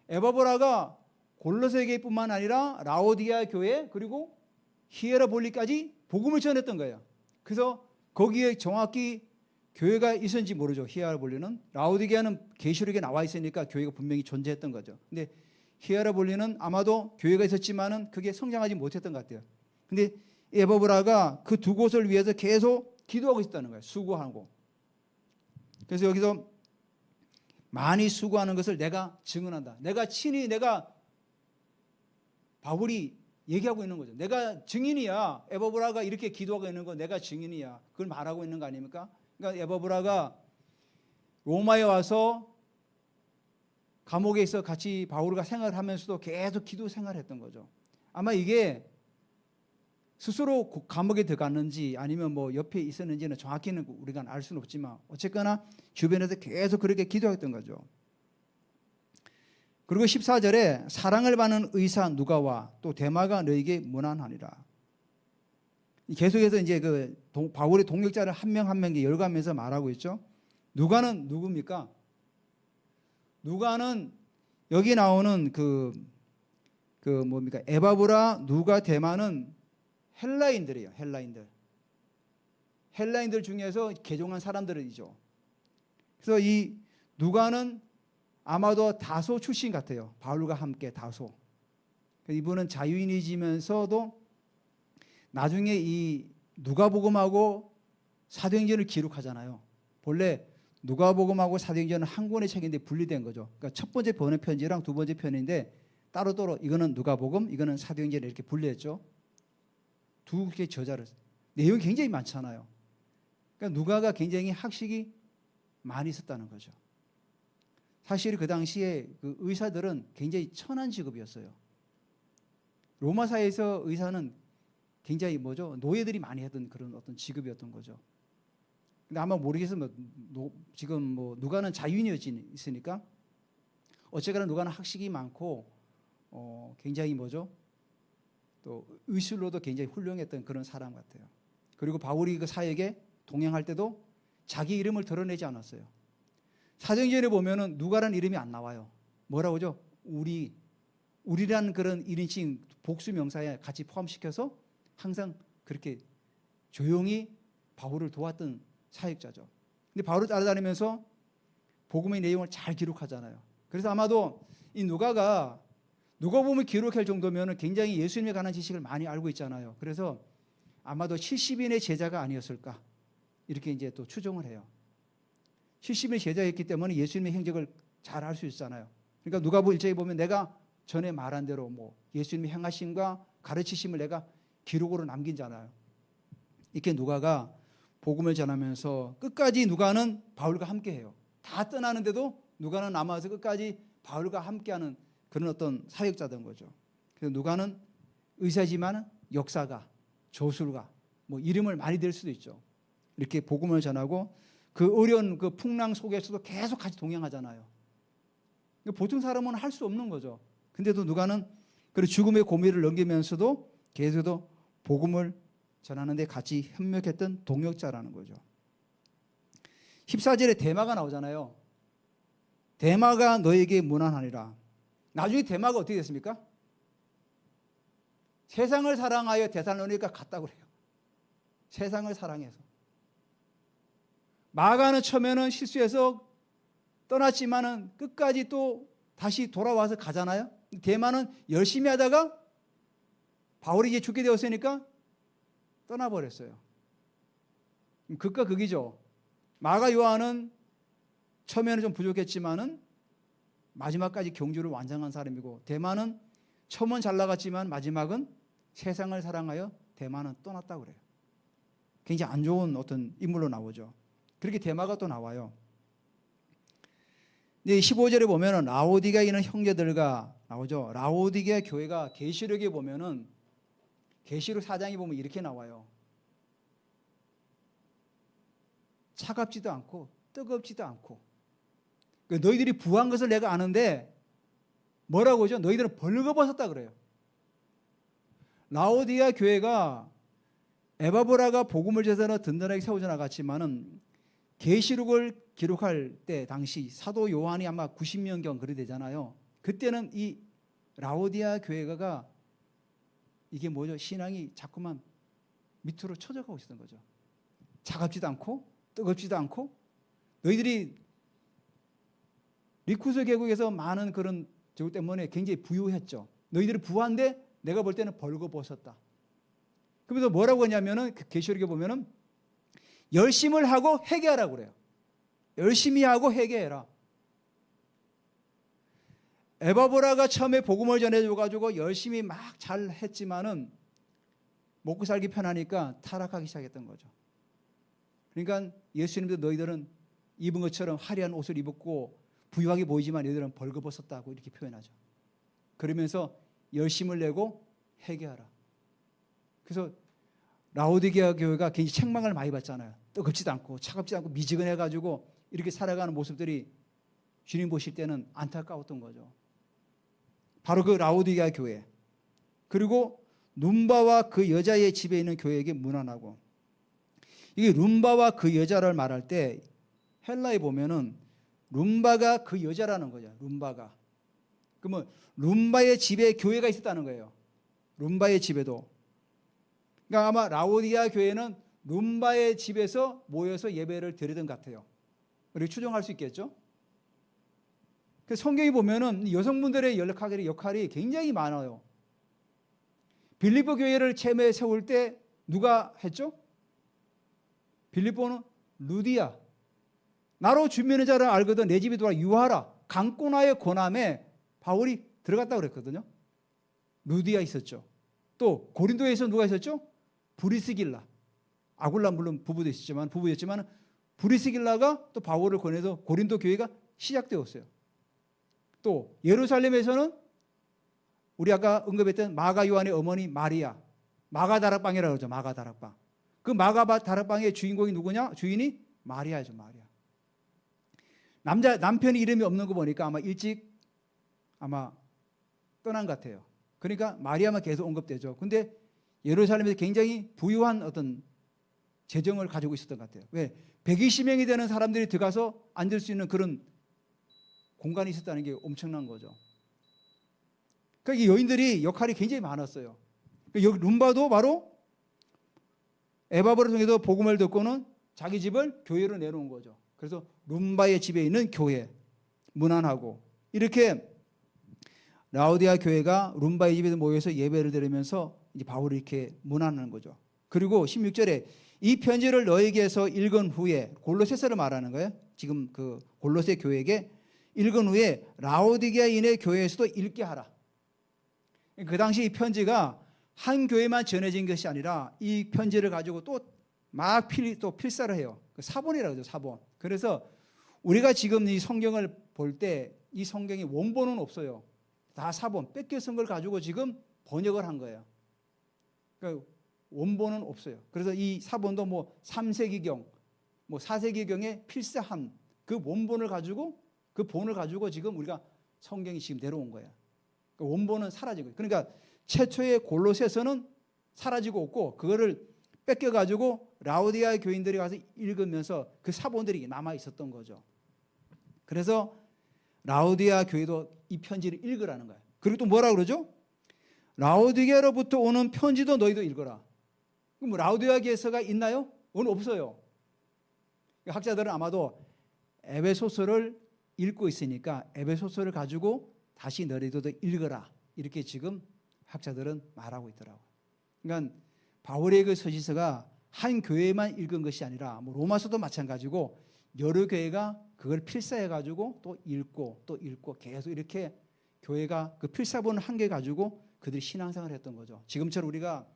에바브라가 골로새 교회뿐만 아니라 라오디게아 교회 그리고 히에라볼리까지 복음을 전했던 거예요. 그래서 거기에 정확히 교회가 있었는지 모르죠. 히에라볼리는. 라오디게아는 계시록에 나와 있으니까 교회가 분명히 존재했던 거죠. 근데 히에라볼리는 아마도 교회가 있었지만은 그게 성장하지 못했던 것 같아요. 근데 에바브라가 그 두 곳을 위해서 계속 기도하고 있었다는 거예요. 수고하고. 그래서 여기서 많이 수고하는 것을 내가 증언한다. 내가 바울이 얘기하고 있는 거죠. 내가 증인이야. 에바브라가 이렇게 기도하고 있는 거 내가 증인이야. 그걸 말하고 있는 거 아닙니까? 그러니까 에바브라가 로마에 와서 감옥에 있어 같이 바울과 생활하면서도 계속 기도 생활했던 거죠. 아마 이게 스스로 감옥에 들어갔는지 아니면 뭐 옆에 있었는지는 정확히는 우리가 알 수는 없지만 어쨌거나 주변에서 계속 그렇게 기도했던 거죠. 그리고 14절에 사랑을 받는 의사 누가와 또 데마가 너에게 문안하니라. 계속해서 이제 그 바울의 동역자를 한 명 한 명 열거하면서 말하고 있죠. 누가는 누굽니까? 누가는 여기 나오는 그 뭡니까? 에바브라, 누가, 데마는 헬라인들이에요. 헬라인들 중에서 개종한 사람들이죠. 그래서 이 누가는 아마도 다소 출신 같아요. 바울과 함께 다소. 이분은 자유인이지면서도 나중에 이 누가복음하고 사도행전을 기록하잖아요. 본래 누가복음하고 사도행전은 한 권의 책인데 분리된 거죠. 그러니까 첫 번째 번역 편지랑 두 번째 편인데 따로따로 이거는 누가복음, 이거는 사도행전 이렇게 분리했죠. 두 개의 저자를. 내용이 굉장히 많잖아요. 그러니까 누가가 굉장히 학식이 많이 있었다는 거죠. 사실 그 당시에 그 의사들은 굉장히 천한 직업이었어요. 로마 사회에서 의사는 굉장히 노예들이 많이 했던 그런 어떤 직업이었던 거죠. 근데 아마 모르겠으면 지금 누가는 자유인이 있으니까 어쨌거나 누가는 학식이 많고 굉장히 또 의술로도 굉장히 훌륭했던 그런 사람 같아요. 그리고 바울이 그 사역에 동행할 때도 자기 이름을 드러내지 않았어요. 사도행전에 보면은 누가라는 이름이 안 나와요. 뭐라고 하죠? 우리라는 그런 1인칭 복수 명사에 같이 포함시켜서 항상 그렇게 조용히 바울을 도왔던 사역자죠. 근데 바울을 따라다니면서 복음의 내용을 잘 기록하잖아요. 그래서 아마도 이 누가복음을 기록할 정도면 굉장히 예수님에 관한 지식을 많이 알고 있잖아요. 그래서 아마도 70인의 제자가 아니었을까 이렇게 이제 또 추정을 해요. 70인의 제자였기 때문에 예수님의 행적을 잘 알 수 있잖아요. 그러니까 누가복음 1장에 보면 내가 전에 말한 대로 예수님의 행하심과 가르치심을 내가 기록으로 남긴잖아요. 이렇게 누가가 복음을 전하면서 끝까지 누가는 바울과 함께해요. 다 떠나는데도 누가는 남아서 끝까지 바울과 함께하는 그런 어떤 사역자된 거죠. 그래서 누가는 의사지만 역사가, 조술가, 이름을 많이 댈 수도 있죠. 이렇게 복음을 전하고 그 어려운 그 풍랑 속에서도 계속 같이 동행하잖아요. 보통 사람은 할 수 없는 거죠. 근데도 누가는 그 죽음의 고비를 넘기면서도 계속해서 복음을 전하는데 같이 협력했던 동역자라는 거죠. 14절에 대마가 나오잖아요. 대마가 너에게 무난하니라. 나중에 대마가 어떻게 됐습니까? 세상을 사랑하여 데살로니가 갔다고 그래요. 세상을 사랑해서. 마가는 처음에는 실수해서 떠났지만은 끝까지 또 다시 돌아와서 가잖아요. 대마는 열심히 하다가 바울이 이제 죽게 되었으니까 떠나버렸어요. 극과 극이죠. 마가 요한은 처음에는 좀 부족했지만은 마지막까지 경주를 완성한 사람이고, 대마는 처음은 잘 나갔지만 마지막은 세상을 사랑하여 대마는 떠났다고 그래요. 굉장히 안 좋은 어떤 인물로 나오죠. 그렇게 대마가 또 나와요. 근데 15절에 보면은 라오디게아에 있는 형제들과 나오죠. 라오디게아 교회가 계시록에 보면은, 계시록 4장에 보면 이렇게 나와요. 차갑지도 않고 뜨겁지도 않고. 너희들이 부한 것을 내가 아는데 뭐라고 하죠? 너희들은 벌거벗었다 그래요. 라오디게아 교회가 에바브라가 복음을 전하러 든든하게 세워져 나갔지만은 계시록을 기록할 때 당시 사도 요한이 아마 90년경 그리 되잖아요. 그때는 이 라오디게아 교회가 이게 뭐죠? 신앙이 자꾸만 밑으로 쳐져가고 있었던 거죠. 차갑지도 않고 뜨겁지도 않고. 너희들이 리쿠스 계곡에서 많은 그런 저 때문에 굉장히 부유했죠. 너희들이 부한데 내가 볼 때는 벌거벗었다. 그러면서 뭐라고 하냐면은 계시록에 보면은 열심을 하고 회개하라고 그래요. 열심히 하고 회개해라. 에바브라가 처음에 복음을 전해줘가지고 열심히 막 잘 했지만은 먹고 살기 편하니까 타락하기 시작했던 거죠. 그러니까 예수님도 너희들은 입은 것처럼 화려한 옷을 입었고 부유하게 보이지만 너희들은 벌거벗었다고 이렇게 표현하죠. 그러면서 열심을 내고 회개하라. 그래서 라오디게아 교회가 굉장히 책망을 많이 받잖아요. 뜨겁지도 않고 차갑지도 않고 미지근해가지고 이렇게 살아가는 모습들이 주님 보실 때는 안타까웠던 거죠. 바로 그 라오디게아 교회. 그리고 룸바와 그 여자의 집에 있는 교회에게 문안하고. 이게 룸바와 그 여자를 말할 때 헬라에 보면은 룸바가 그 여자라는 거죠. 룸바가. 그러면 룸바의 집에 교회가 있었다는 거예요. 룸바의 집에도. 그러니까 아마 라오디게아 교회는 룸바의 집에서 모여서 예배를 드리던 것 같아요. 우리 추정할 수 있겠죠? 성경에 보면은 여성분들의 역할이 굉장히 많아요. 빌립보 교회를 처음에 세울 때 누가 했죠? 빌립보는 루디아. 나로 주민의 자를 알거든 내 집에 들어와 유하라. 강권화의 권함에 바울이 들어갔다고 그랬거든요. 루디아 있었죠. 또 고린도에서 누가 있었죠? 브리스길라. 아굴라 물론 부부였지만 브리스길라가 또 바울을 권해서 고린도 교회가 시작되었어요. 또 예루살렘에서는 우리 아까 언급했던 마가 요한의 어머니 마리아, 마가다락방이라고 그러죠. 마가다락방. 그 마가다락방의 주인공이 누구냐? 주인이 마리아죠. 마리아. 남편이 이름이 없는 거 보니까 아마 일찍 떠난 것 같아요. 그러니까 마리아만 계속 언급되죠. 근데 예루살렘에서 굉장히 부유한 어떤 재정을 가지고 있었던 것 같아요. 왜? 120명이 되는 사람들이 들어가서 앉을 수 있는 그런 공간이 있었다는 게 엄청난 거죠. 그러니까 이 여인들이 역할이 굉장히 많았어요. 여기 룸바도 바로 에바브를 통해서 복음을 듣고는 자기 집을 교회로 내놓은 거죠. 그래서 룸바의 집에 있는 교회 문안하고 이렇게 라오디게아 교회가 룸바의 집에 모여서 예배를 드리면서 이제 바울이 이렇게 문안하는 거죠. 그리고 16절에 이 편지를 너에게서 읽은 후에 골로새서를 말하는 거예요. 지금 그 골로새 교회에게 읽은 후에 라오디게아인의 교회에서도 읽게 하라. 그 당시 이 편지가 한 교회만 전해진 것이 아니라 이 편지를 가지고 또 막 필사를 해요. 사본이라고 하죠. 사본. 그래서 우리가 지금 이 성경을 볼 때 이 성경이 원본은 없어요. 다 사본, 뺏겨 쓴 걸 가지고 지금 번역을 한 거예요. 그러니까 원본은 없어요. 그래서 이 사본도 뭐 3세기경, 뭐 4세기경에 필사한 그 원본을 가지고 그 본을 가지고 지금 우리가 성경이 지금 내려온 거예요. 원본은 사라지고. 그러니까 최초의 골로새서는 사라지고 없고 그거를 뺏겨가지고 라오디아 교인들이 가서 읽으면서 그 사본들이 남아 있었던 거죠. 그래서 라오디아 교회도 이 편지를 읽으라는 거예요. 그리고 또 뭐라 그러죠? 라오디게로부터 오는 편지도 너희도 읽어라. 그럼 라오디아 교회가 있나요? 오늘 없어요. 학자들은 아마도 에베소서를 읽고 있으니까 에베소서를 가지고 다시 너희도 읽어라. 이렇게 지금 학자들은 말하고 있더라고요. 그러니까 바울의 그 서신서가 한 교회만 읽은 것이 아니라 뭐 로마서도 마찬가지고 여러 교회가 그걸 필사해가지고 또 읽고 계속 이렇게 교회가 그 필사본을 한 개 가지고 그들이 신앙생활을 했던 거죠. 지금처럼 우리가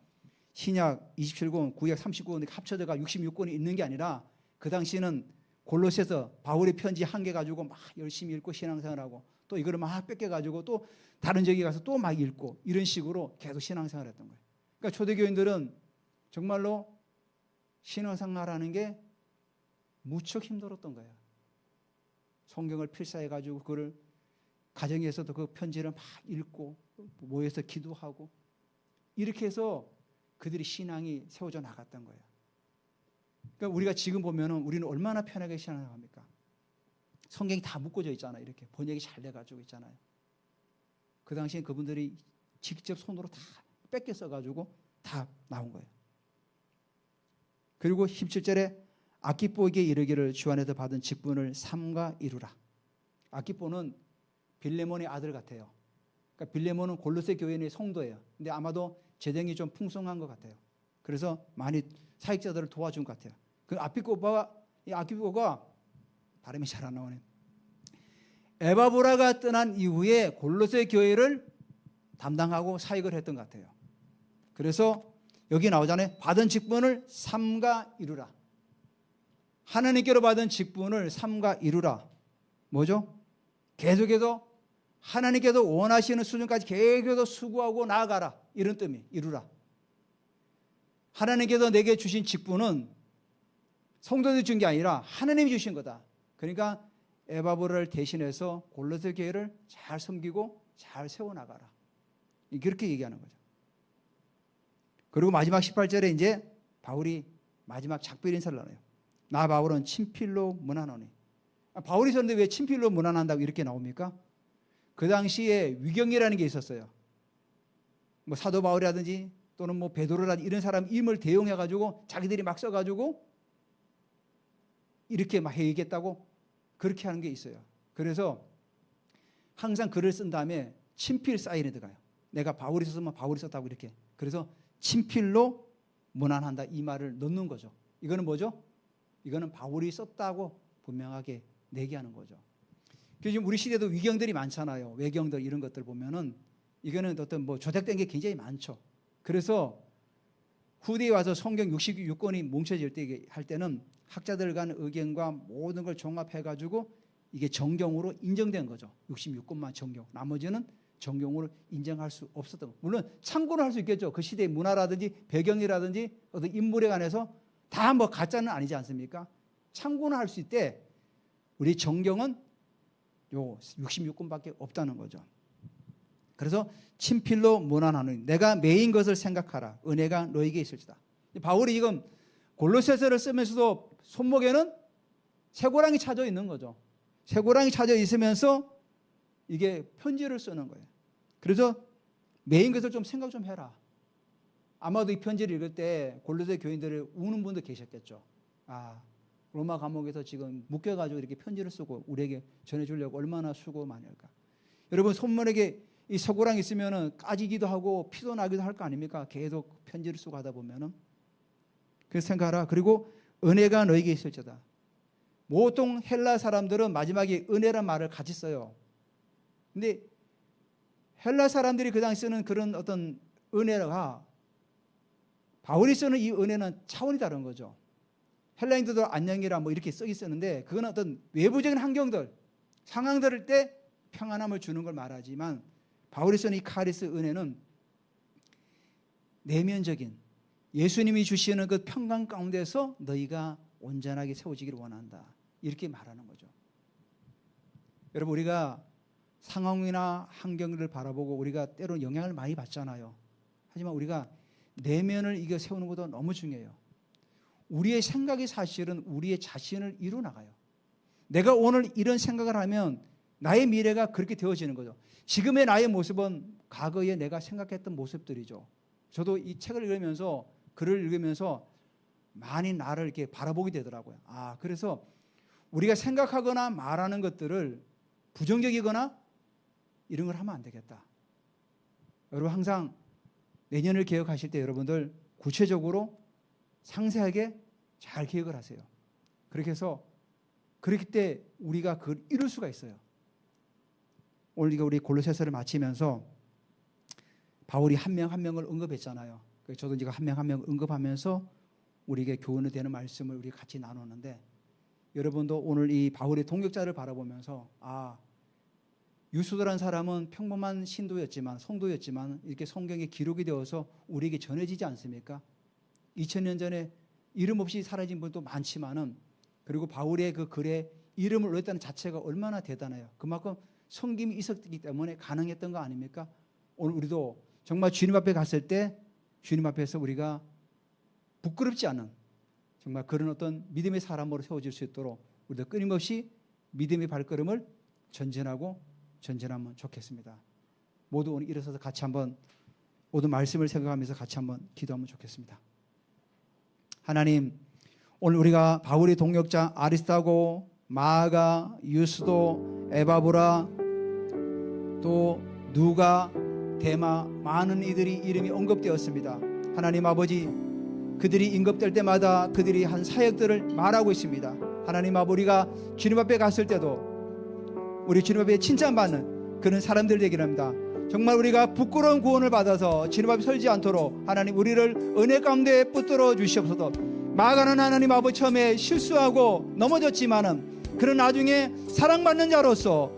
신약 27권, 구약 39권 합쳐져가 66권이 있는 게 아니라 그 당시에는 골로새서 바울의 편지 한 개 가지고 막 열심히 읽고 신앙생활하고 또 이거를 막 뺏겨가지고 또 다른 저기 가서 또 막 읽고 이런 식으로 계속 신앙생활을 했던 거예요. 그러니까 초대교인들은 정말로 신앙생활하는 게 무척 힘들었던 거예요. 성경을 필사해가지고 그걸 가정에서도 그 편지를 막 읽고 모여서 기도하고 이렇게 해서 그들이 신앙이 세워져 나갔던 거예요. 그러니까 우리가 지금 보면은 우리는 얼마나 편하게 신앙합니까? 성경이 다 묶어져 있잖아요. 이렇게 번역이 잘 돼가지고 있잖아요. 그 당시에 그분들이 직접 손으로 다 뺏겨 써가지고 다 나온 거예요. 그리고 17절에 아키포에게 이르기를 주 안에서 받은 직분을 삼가 이루라. 아키포는 빌레몬의 아들 같아요. 그러니까 빌레몬은 골로새 교회의 성도예요. 근데 아마도 재정이 좀 풍성한 것 같아요. 그래서 많이 사역자들을 도와준 것 같아요. 그 아키포가 발음이 잘 안 나오네. 에바브라가 떠난 이후에 골로새 교회를 담당하고 사역을 했던 것 같아요. 그래서 여기 나오잖아요. 받은 직분을 삼가 이루라. 하나님께로 받은 직분을 삼가 이루라. 뭐죠? 계속해서 하나님께서 원하시는 수준까지 계속해서 수고하고 나아가라. 이런 뜻이 이루라. 하나님께서 내게 주신 직분은 성도들이 준 게 아니라 하나님이 주신 거다. 그러니까 에바브라를 대신해서 골로새 교회를 잘 섬기고 잘 세워나가라. 그렇게 얘기하는 거죠. 그리고 마지막 18절에 이제 바울이 마지막 작별 인사를 나눠요. 나 바울은 친필로 문안하노니. 바울이 썼는데 왜 친필로 문안한다고 이렇게 나옵니까? 그 당시에 위경이라는 게 있었어요. 뭐 사도 바울이라든지 또는 뭐 베드로라든지 이런 사람 이름을 대용해가지고 자기들이 막 써가지고 이렇게 막 얘기했다고 그렇게 하는 게 있어요. 그래서 항상 글을 쓴 다음에 친필 사인에 들어가요. 내가 바울이 썼으면 바울이 썼다고 이렇게. 그래서 친필로 문안한다 이 말을 넣는 거죠. 이거는 뭐죠? 이거는 바울이 썼다고 분명하게 내기하는 거죠. 지금 우리 시대도 위경들이 많잖아요. 외경들 이런 것들 보면은 이거는 어떤 뭐 조작된 게 굉장히 많죠. 그래서 후대에 와서 성경 66권이 뭉쳐질 때 할 때는 학자들 간 의견과 모든 걸 종합해가지고 이게 정경으로 인정된 거죠. 66권만 정경. 나머지는 정경으로 인정할 수 없었던 거. 물론 참고는 할 수 있겠죠. 그 시대의 문화라든지 배경이라든지 어떤 인물에 관해서 다 뭐 가짜는 아니지 않습니까? 참고는 할 수 있대. 우리 정경은 요 66권밖에 없다는 거죠. 그래서 친필로 문안하노니 내가 매인 것을 생각하라. 은혜가 너에게 있을지다. 바울이 지금 골로새서를 쓰면서도 손목에는 쇠고랑이 차져 있는 거죠. 쇠고랑이 차져 있으면서 이게 편지를 쓰는 거예요. 그래서 매인 것을 좀 생각 좀 해라. 아마도 이 편지를 읽을 때 골로새 교인들을 우는 분도 계셨겠죠. 아, 로마 감옥에서 지금 묶여가지고 이렇게 편지를 쓰고 우리에게 전해주려고 얼마나 수고 많이 할까. 여러분 손목에 이 쇠고랑이 있으면은 까지기도 하고 피도 나기도 할 거 아닙니까? 계속 편지를 쓰고 하다 보면은. 그래서 생각하라. 그리고 은혜가 너에게 있을지다. 보통 헬라 사람들은 마지막에 은혜란 말을 같이 써요. 근데 헬라 사람들이 그 당시 쓰는 그런 어떤 은혜가 바울이 쓰는 이 은혜는 차원이 다른 거죠. 헬라인들도 안녕이라 뭐 이렇게 쓰기 쓰는데 그건 어떤 외부적인 환경들, 상황들을 때 평안함을 주는 걸 말하지만 바울이 쓰는 이 카리스 은혜는 내면적인 예수님이 주시는 그 평강 가운데서 너희가 온전하게 세워지기를 원한다. 이렇게 말하는 거죠. 여러분 우리가 상황이나 환경을 바라보고 우리가 때로는 영향을 많이 받잖아요. 하지만 우리가 내면을 이겨 세우는 것도 너무 중요해요. 우리의 생각이 사실은 우리의 자신을 이루나가요. 내가 오늘 이런 생각을 하면 나의 미래가 그렇게 되어지는 거죠. 지금의 나의 모습은 과거에 내가 생각했던 모습들이죠. 저도 이 책을 읽으면서, 글을 읽으면서 많이 나를 이렇게 바라보게 되더라고요. 그래서 우리가 생각하거나 말하는 것들을 부정적이거나 이런 걸 하면 안 되겠다. 여러분 항상 내년을 계획하실 때 여러분들 구체적으로 상세하게 잘 계획을 하세요. 그렇게 해서 그렇기 때 우리가 그걸 이룰 수가 있어요. 오늘 우리 골로새서를 마치면서 바울이 한 명 한 명을 언급했잖아요. 저도 이제 한 명 한 명을 언급하면서 우리에게 교훈이 되는 말씀을 우리 같이 나누는데, 여러분도 오늘 이 바울의 동역자를 바라보면서 유수도라는 사람은 평범한 신도였지만, 성도였지만 이렇게 성경에 기록이 되어서 우리에게 전해지지 않습니까? 2000년 전에 이름 없이 사라진 분도 많지만은, 그리고 바울의 그 글에 이름을 올렸다는 자체가 얼마나 대단해요. 그만큼 섬김이 있었기 때문에 가능했던 거 아닙니까? 오늘 우리도 정말 주님 앞에 갔을 때 주님 앞에서 우리가 부끄럽지 않은 정말 그런 어떤 믿음의 사람으로 세워질 수 있도록 우리도 끊임없이 믿음의 발걸음을 전진하면 좋겠습니다. 모두 오늘 일어서서 같이 한번 모든 말씀을 생각하면서 같이 한번 기도하면 좋겠습니다. 하나님, 오늘 우리가 바울의 동역자 아리스타고, 마아가, 유스도, 에바브라, 또 누가, 데마, 많은 이들이 이름이 언급되었습니다. 하나님 아버지, 그들이 언급될 때마다 그들이 한 사역들을 말하고 있습니다. 하나님 아버지, 우리가 주님 앞에 갔을 때도 우리 주님 앞에 칭찬받는 그런 사람들 되기를 합니다. 정말 우리가 부끄러운 구원을 받아서 주님 앞에 설지 않도록 하나님 우리를 은혜 가운데 붙들어 주시옵소서. 마가는 하나님 아버지 처음에 실수하고 넘어졌지만은 그런 나중에 사랑받는 자로서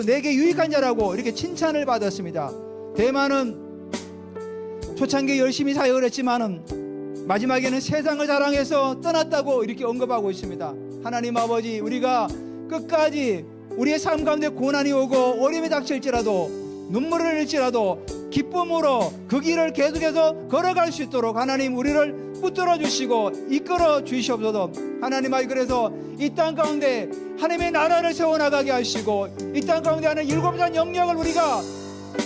내게 유익한 자라고 이렇게 칭찬을 받았습니다. 대만은 초창기에 열심히 사역을 했지만은 마지막에는 세상을 자랑해서 떠났다고 이렇게 언급하고 있습니다. 하나님 아버지, 우리가 끝까지 우리의 삶 가운데 고난이 오고 어려움이 닥칠지라도, 눈물을 흘릴지라도 기쁨으로 그 길을 계속해서 걸어갈 수 있도록 하나님 우리를 붙들어 주시고 이끌어 주시옵소서. 하나님 아버지, 그래서 이 땅 가운데 하나님의 나라를 세워나가게 하시고 이 땅 가운데 하는 일곱산 영역을 우리가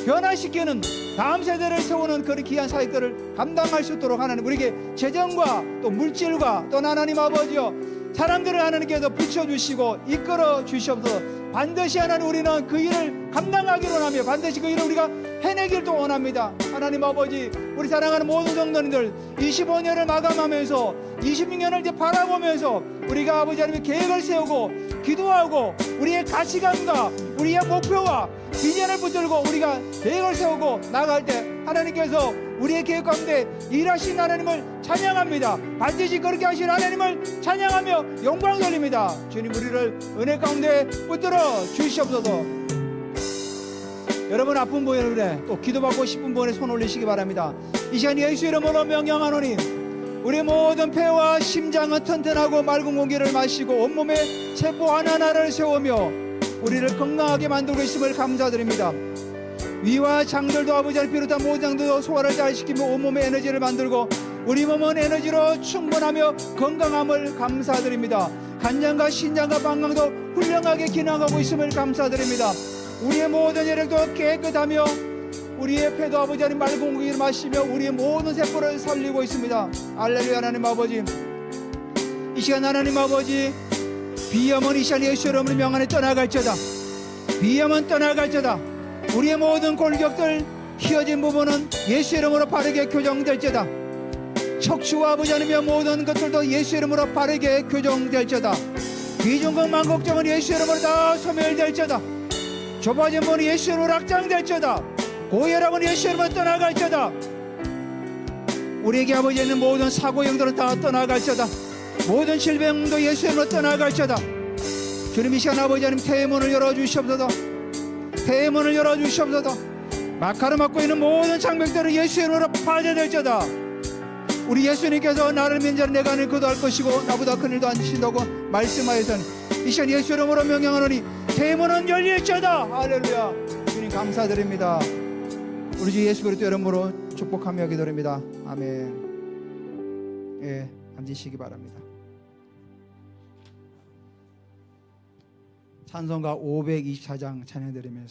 변화시키는 다음 세대를 세우는 그런 귀한 사역들을 감당할 수 있도록 하나님 우리에게 재정과 또 물질과 또 하나님 아버지여 사람들을 하나님께서 붙여주시고 이끌어 주시옵소서. 반드시 하나님 우리는 그 일을 감당하기를 원하며 반드시 그 일을 우리가 해내기를 또 원합니다. 하나님 아버지, 우리 사랑하는 모든 성도님들 25년을 마감하면서 26년을 이제 바라보면서 우리가 아버지 하나님의 계획을 세우고 기도하고 우리의 가치관과 우리의 목표와 비전을 붙들고 우리가 계획을 세우고 나갈 때 하나님께서 우리의 계획 가운데 일하신 하나님을 찬양합니다. 반드시 그렇게 하신 하나님을 찬양하며 영광 돌립니다. 주님, 우리를 은혜 가운데 붙들어 주시옵소서. 여러분 아픈 분에 또 기도받고 싶은 분에 손 올리시기 바랍니다. 이 시간 예수 이름으로 명령하노니 우리 모든 폐와 심장은 튼튼하고 맑은 공기를 마시고 온몸에 세포 하나하나를 세우며 우리를 건강하게 만들고 있음을 감사드립니다. 위와 장들도 아버지를 비롯한 모든 장들도 소화를 잘 시키며 온몸에 에너지를 만들고 우리 몸은 에너지로 충분하며 건강함을 감사드립니다. 간장과 신장과 방광도 훌륭하게 기능하고 있음을 감사드립니다. 우리의 모든 혈액도 깨끗하며 우리의 폐도 아버지 하나님 맑은 공기를 마시며 우리의 모든 세포를 살리고 있습니다. 할렐루야. 하나님 아버지, 이 시간 하나님 아버지, 비염은 이 시간 예수 이름으로 명하니 떠나갈지어다. 비염은 떠나갈지어다. 우리의 모든 골격들 휘어진 부분은 예수 이름으로 바르게 교정될지어다. 척추와 아버지 하나님의 모든 것들도 예수 이름으로 바르게 교정될지어다. 비중건만 걱정은 예수 이름으로 다 소멸될지어다. 좁아진 문이 예수 이름으로 확장될지어다. 고혈압은 예수 이름으로 떠나갈지어다. 우리에게 아버지 있는 모든 사고형들은 다 떠나갈지어다. 모든 질병도 예수 이름으로 떠나갈지어다. 주님, 이 시간 아버지 하나님 태의 문을 열어주시옵소서. 태의 문을 열어주시옵소서. 마카를 맡고 있는 모든 장벽들을 예수 이름으로 파괴될지어다. 우리 예수님께서 나를 믿는 자는 내가 하는 그도 할 것이고 나보다 큰 일도 안 하신다고 말씀하여서는 이 시간 예수 이름으로 명령하노니 태의 문은 열릴지어다. 할렐루야. 주님 감사드립니다. 우리 주 예수 그리스도 이름으로 축복하며 기도드립니다. 아멘. 예. 앉으시기 바랍니다. 찬송가 524장 찬양드리면서